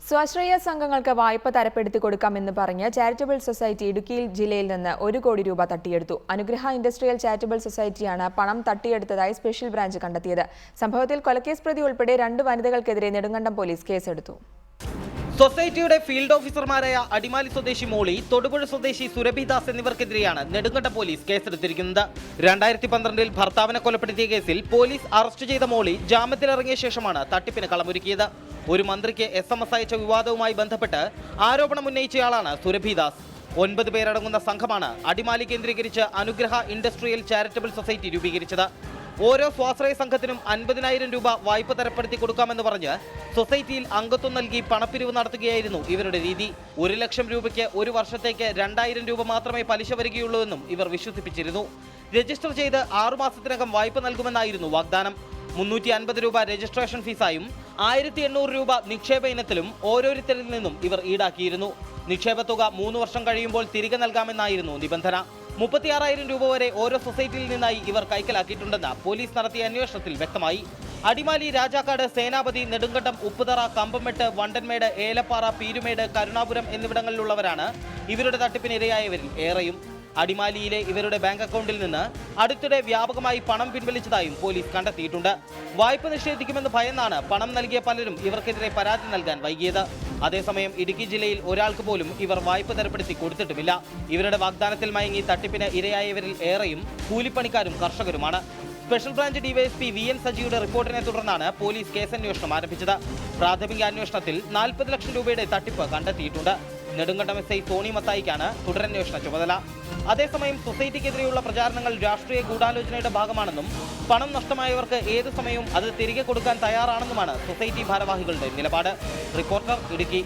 സ്വാശ്രയ സംഘങ്ങൾക്ക് വായ്പ തരപ്പെടുത്തി കൊടുക്കാമെന്ന് പറഞ്ഞ് ചാരിറ്റബിൾ സൊസൈറ്റി ഇടുക്കി ജില്ലയിൽ നിന്ന് 1 കോടി രൂപ തട്ടിയെടുത്തു. അനുഗ്രഹ ഇൻഡസ്ട്രിയൽ ചാരിറ്റബിൾ സൊസൈറ്റിയാണ് പണം തട്ടിയെടുത്തതായി സ്പെഷ്യൽ ബ്രാഞ്ച് കണ്ടെത്തിയത്. സംഭവത്തിൽ കൊലക്കേസ് പ്രതി ഉൾപ്പെടെ 2 വനിതകൾക്കെതിരെ നെടുങ്കണ്ടം പോലീസ് കേസെടുത്തു. സൊസൈറ്റിയുടെ ഫീൽഡ് ഓഫീസർമാരായ അടിമാലി സ്വദേശി മോളി, തൊടുപുഴ സ്വദേശി സുരഭിദാസ് എന്നിവർക്കെതിരെയാണ് നെടുങ്കണ്ടം പോലീസ് കേസെടുത്തിരിക്കുന്നത്. 2012-ൽ ഭർത്താവിനെ കൊലപ്പെടുത്തിയ കേസിൽ പോലീസ് അറസ്റ്റ് ചെയ്ത മോളി ജാമ്യത്തിലിറങ്ങിയ ശേഷമാണ് തട്ടിപ്പിന് കളമൊരുക്കിയത്. ഒരു മന്ത്രിക്ക് SMS അയച്ച വിവാദവുമായി ബന്ധപ്പെട്ട് ആരോപണം ഉന്നയിച്ചയാളാണ് സുരഭിദാസ്. 9 പേരടങ്ങുന്ന സംഘമാണ് അടിമാലി കേന്ദ്രീകരിച്ച് അനുഗ്രഹ ഇൻഡസ്ട്രിയൽ ചാരിറ്റബിൾ സൊസൈറ്റി രൂപീകരിച്ചത്. ഓരോ സ്വാശ്രയ സംഘത്തിനും 50,000 രൂപ വായ്പ തരപ്പെടുത്തി കൊടുക്കാമെന്ന് പറഞ്ഞ് സൊസൈറ്റിയിൽ അംഗത്വം നൽകി പണപ്പിരിവ് നടത്തുകയായിരുന്നു ഇവരുടെ രീതി. 1 ലക്ഷം രൂപയ്ക്ക് 1 വർഷത്തേക്ക് 2,000 രൂപ മാത്രമേ പലിശ വരികയുള്ളൂ എന്നും ഇവർ വിശ്വസിപ്പിച്ചിരുന്നു. രജിസ്റ്റർ ചെയ്ത് 6 മാസത്തിനകം വായ്പ നൽകുമെന്നായിരുന്നു വാഗ്ദാനം. 350 രൂപ രജിസ്ട്രേഷൻ ഫീസായും 1,800 രൂപ നിക്ഷേപ ഇനത്തിലും ഓരോരുത്തരിൽ നിന്നും ഇവർ ഈടാക്കിയിരുന്നു. നിക്ഷേപ തുക 3 വർഷം കഴിയുമ്പോൾ തിരികെ നൽകാമെന്നായിരുന്നു നിബന്ധന. 36,000 രൂപ വരെ ഓരോ സൊസൈറ്റിയിൽ നിന്നായി ഇവർ കൈക്കലാക്കിയിട്ടുണ്ടെന്ന് പോലീസ് നടത്തിയ അന്വേഷണത്തിൽ വ്യക്തമായി. അടിമാലി, രാജാക്കാട്, സേനാപതി, നെടുങ്കണ്ടം, ഉപ്പുതറ, കമ്പംമെട്ട്, വണ്ടൻമേട്, ഏലപ്പാറ, പീരുമേട്, കരുണാപുരം എന്നിവിടങ്ങളിലുള്ളവരാണ് ഇവരുടെ തട്ടിപ്പിന് ഇരയായവരിൽ ഏറെയും. അടിമാലിയിലെ ഇവരുടെ ബാങ്ക് അക്കൗണ്ടിൽ നിന്ന് അടുത്തിടെ വ്യാപകമായി പണം പിൻവലിച്ചതായും പോലീസ് കണ്ടെത്തിയിട്ടുണ്ട്. വായ്പ നിഷേധിക്കുമെന്ന് ഭയന്നാണ് പണം നൽകിയ പലരും ഇവർക്കെതിരെ പരാതി നൽകാൻ വൈകിയത്. അതേസമയം ഇടുക്കി ജില്ലയിൽ ഒരാൾക്ക് പോലും ഇവർ വായ്പ തരപ്പെടുത്തി കൊടുത്തിട്ടുമില്ല. ഇവരുടെ വാഗ്ദാനത്തിൽ മയങ്ങി തട്ടിപ്പിന് ഇരയായവരിൽ ഏറെയും കൂലിപ്പണിക്കാരും കർഷകരുമാണ്. സ്പെഷ്യൽ ബ്രാഞ്ച് ഡിവൈഎസ്പി VN സജിയുടെ റിപ്പോർട്ടിനെ തുടർന്നാണ് പോലീസ് കേസന്വേഷണം ആരംഭിച്ചത്. പ്രാഥമിക അന്വേഷണത്തിൽ 40 ലക്ഷം രൂപയുടെ തട്ടിപ്പ് കണ്ടെത്തിയിട്ടുണ്ട്. നെടുങ്കണ്ടം SI സോണി മത്തായിക്കാണ് തുടരന്വേഷണ ചുമതല. അതേസമയം സൊസൈറ്റിക്കെതിരെയുള്ള പ്രചാരണങ്ങൾ രാഷ്ട്രീയ ഗൂഢാലോചനയുടെ ഭാഗമാണെന്നും പണം നഷ്ടമായവർക്ക് ഏത് സമയവും അത് തിരികെ കൊടുക്കാൻ തയ്യാറാണെന്നുമാണ് സൊസൈറ്റി ഭാരവാഹികളുടെ നിലപാട്. റിപ്പോർട്ടർ, ഇടുക്കി.